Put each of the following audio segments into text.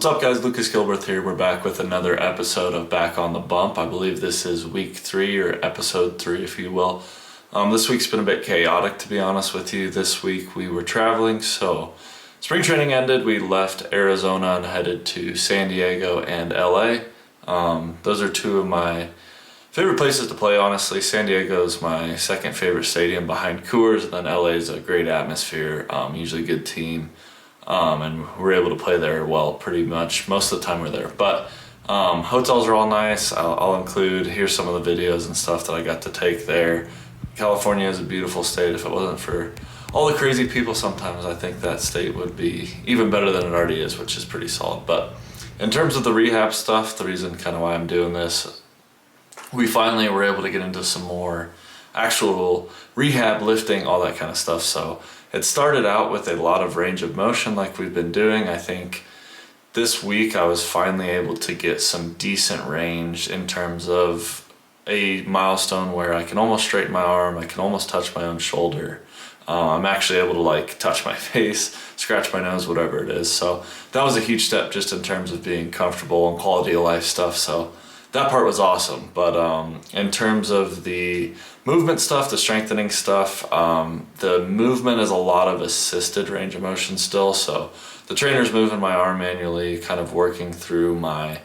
What's up guys, Lucas Gilbert here. We're back with another episode of Back on the Bump. I believe this is week 3 or episode 3 if you will. This week's been a bit chaotic to be honest with you. This week we were traveling, so spring training ended. We left Arizona and headed to San Diego and LA. Those are two of my favorite places to play, honestly. San Diego is my second favorite stadium behind Coors, and then LA is a great atmosphere, usually a good team. And we're able to play there well pretty much most of the time we're there. But hotels are all nice. I'll include, here's some of the videos and stuff that I got to take there. California is a beautiful state. If it wasn't for all the crazy people sometimes, I think that state would be even better than it already is, which is pretty solid. But in terms of the rehab stuff, the reason kind of why I'm doing this, we finally were able to get into some more actual rehab, lifting, all that kind of stuff. So it started out with a lot of range of motion like we've been doing. I think this week I was finally able to get some decent range in terms of a milestone where I can almost straighten my arm, I can almost touch my own shoulder. I'm actually able to like touch my face, scratch my nose, whatever it is. So that was a huge step just in terms of being comfortable and quality of life stuff. So that part was awesome. But in terms of the movement stuff, the strengthening stuff, the movement is a lot of assisted range of motion still. So the trainer's moving my arm manually, kind of working through my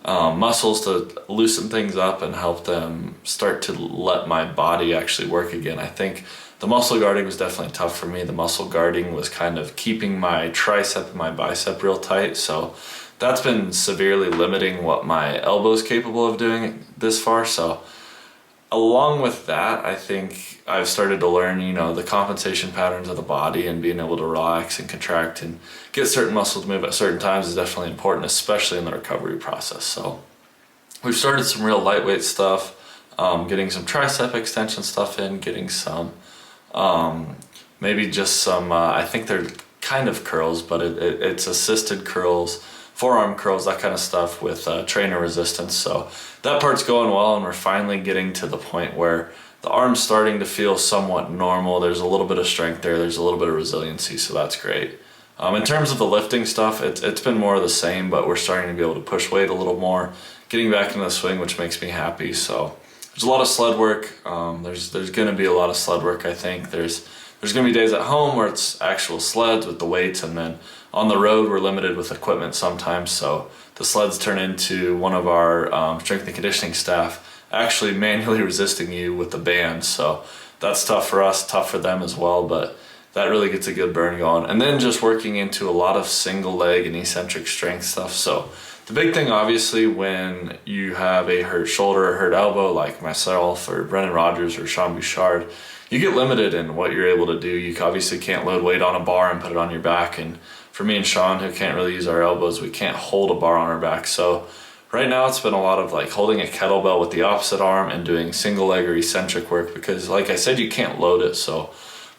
muscles to loosen things up and help them start to let my body actually work again. I think the muscle guarding was definitely tough for me. The muscle guarding was kind of keeping my tricep and my bicep real tight. So that's been severely limiting what my elbow is capable of doing this far. So along with that, I think I've started to learn, the compensation patterns of the body, and being able to relax and contract and get certain muscles to move at certain times is definitely important, especially in the recovery process. So we've started some real lightweight stuff, getting some tricep extension stuff in, getting some, maybe just some, I think they're kind of curls, but it's assisted curls, forearm curls, that kind of stuff with trainer resistance. So that part's going well, and we're finally getting to the point where the arm's starting to feel somewhat normal. There's a little bit of strength there, there's a little bit of resiliency, so that's great. In terms of the lifting stuff, it's been more of the same, but we're starting to be able to push weight a little more, getting back into the swing, which makes me happy. So there's a lot of sled work. There's going to be a lot of sled work. I think there's going to be days at home where it's actual sleds with the weights, and then on the road we're limited with equipment sometimes. So the sleds turn into one of our strength and conditioning staff actually manually resisting you with the band. So that's tough for us, tough for them as well, but that really gets a good burn going. And then just working into a lot of single leg and eccentric strength stuff. So the big thing, obviously, when you have a hurt shoulder or hurt elbow like myself or Brendan Rodgers or Sean Bouchard, you get limited in what you're able to do. You obviously can't load weight on a bar and put it on your back. And for me and Sean, who can't really use our elbows, we can't hold a bar on our back. So right now it's been a lot of like holding a kettlebell with the opposite arm and doing single leg or eccentric work, because like I said, you can't load it. So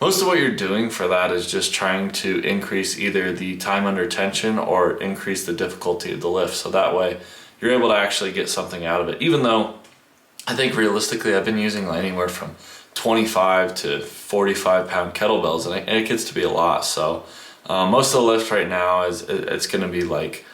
most of what you're doing for that is just trying to increase either the time under tension or increase the difficulty of the lift. So that way you're able to actually get something out of it. Even though I think realistically I've been using anywhere from 25 to 45 pound kettlebells, and it gets to be a lot. So most of the lift right now it's going to be like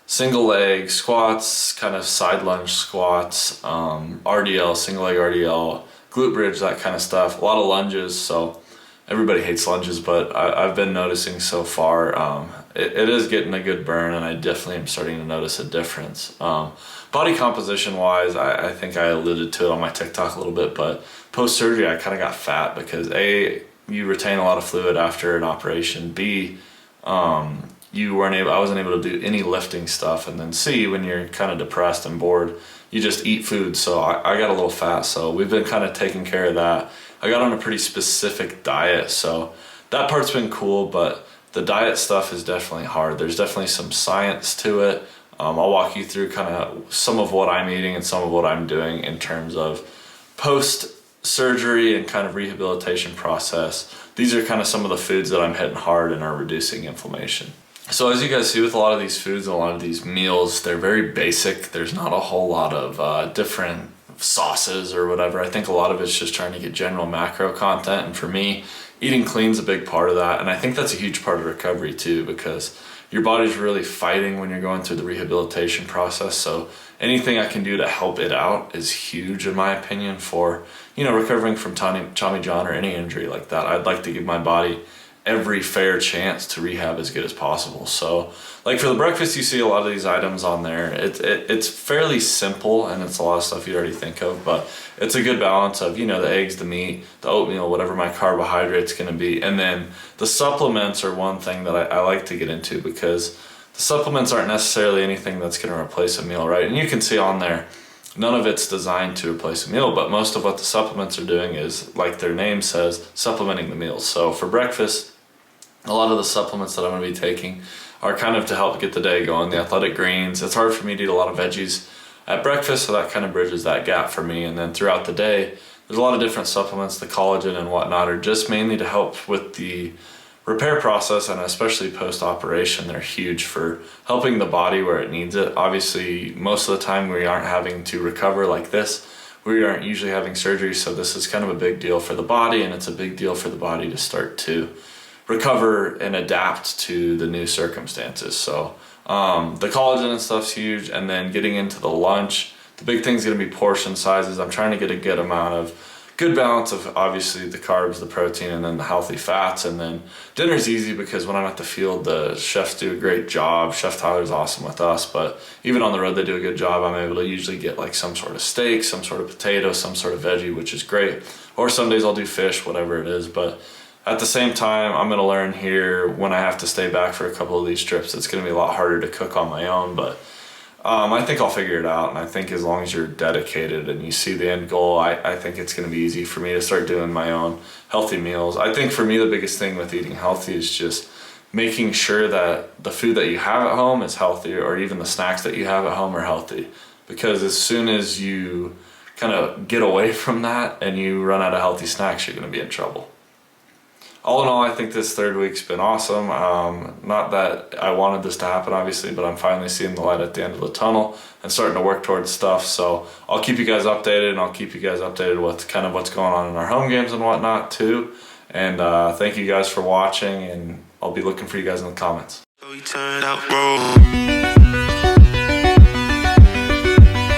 single leg squats, kind of side lunge squats, RDL, single leg RDL, glute bridge, that kind of stuff. A lot of lunges. So everybody hates lunges, but I've been noticing so far it is getting a good burn, and I definitely am starting to notice a difference. Body composition wise, I think I alluded to it on my TikTok a little bit, but post-surgery I kind of got fat because A, you retain a lot of fluid after an operation, B, I wasn't able to do any lifting stuff, and then C, when you're kind of depressed and bored, you just eat food. So I got a little fat, so we've been kind of taking care of that. I got on a pretty specific diet, so that part's been cool, but the diet stuff is definitely hard. There's definitely some science to it. I'll walk you through kind of some of what I'm eating and some of what I'm doing in terms of post-surgery and kind of rehabilitation process. These are kind of some of the foods that I'm hitting hard and are reducing inflammation. So as you guys see with a lot of these foods and a lot of these meals, they're very basic. There's not a whole lot of different sauces or whatever. I think a lot of it's just trying to get general macro content, and for me, eating clean is a big part of that, and I think that's a huge part of recovery too, because your body's really fighting when you're going through the rehabilitation process. So anything I can do to help it out is huge in my opinion for, recovering from Tommy John or any injury like that. I'd like to give my body every fair chance to rehab as good as possible. So like for the breakfast, you see a lot of these items on there. It's fairly simple, and it's a lot of stuff you already think of, but it's a good balance of, the eggs, the meat, the oatmeal, whatever my carbohydrate's going to be. And then the supplements are one thing that I like to get into, because the supplements aren't necessarily anything that's going to replace a meal, right? And you can see on there, none of it's designed to replace a meal, but most of what the supplements are doing is, like their name says, supplementing the meals. So for breakfast, a lot of the supplements that I'm going to be taking are kind of to help get the day going. The Athletic Greens, it's hard for me to eat a lot of veggies at breakfast, so that kind of bridges that gap for me. And then throughout the day, there's a lot of different supplements. The collagen and whatnot are just mainly to help with the repair process, and especially post-operation, they're huge for helping the body where it needs it. Obviously, most of the time we aren't having to recover like this. We aren't usually having surgery, so this is kind of a big deal for the body, and it's a big deal for the body to start to recover and adapt to the new circumstances. So the collagen and stuff's huge. And then getting into the lunch, the big thing's going to be portion sizes. I'm trying to get a good balance of obviously the carbs, the protein, and then the healthy fats. And then dinner's easy because when I'm at the field, the chefs do a great job. Chef Tyler's awesome with us, but even on the road they do a good job. I'm able to usually get like some sort of steak, some sort of potato, some sort of veggie, which is great. Or some days I'll do fish, whatever it is. But at the same time, I'm going to learn here when I have to stay back for a couple of these trips. It's going to be a lot harder to cook on my own, but I think I'll figure it out. And I think as long as you're dedicated and you see the end goal, I think it's going to be easy for me to start doing my own healthy meals. I think for me, the biggest thing with eating healthy is just making sure that the food that you have at home is healthy, or even the snacks that you have at home are healthy. Because as soon as you kind of get away from that and you run out of healthy snacks, you're going to be in trouble. All in all, I think this third week's been awesome. Not that I wanted this to happen, obviously, but I'm finally seeing the light at the end of the tunnel and starting to work towards stuff. So I'll keep you guys updated, and I'll keep you guys updated with kind of what's going on in our home games and whatnot too. And thank you guys for watching, and I'll be looking for you guys in the comments.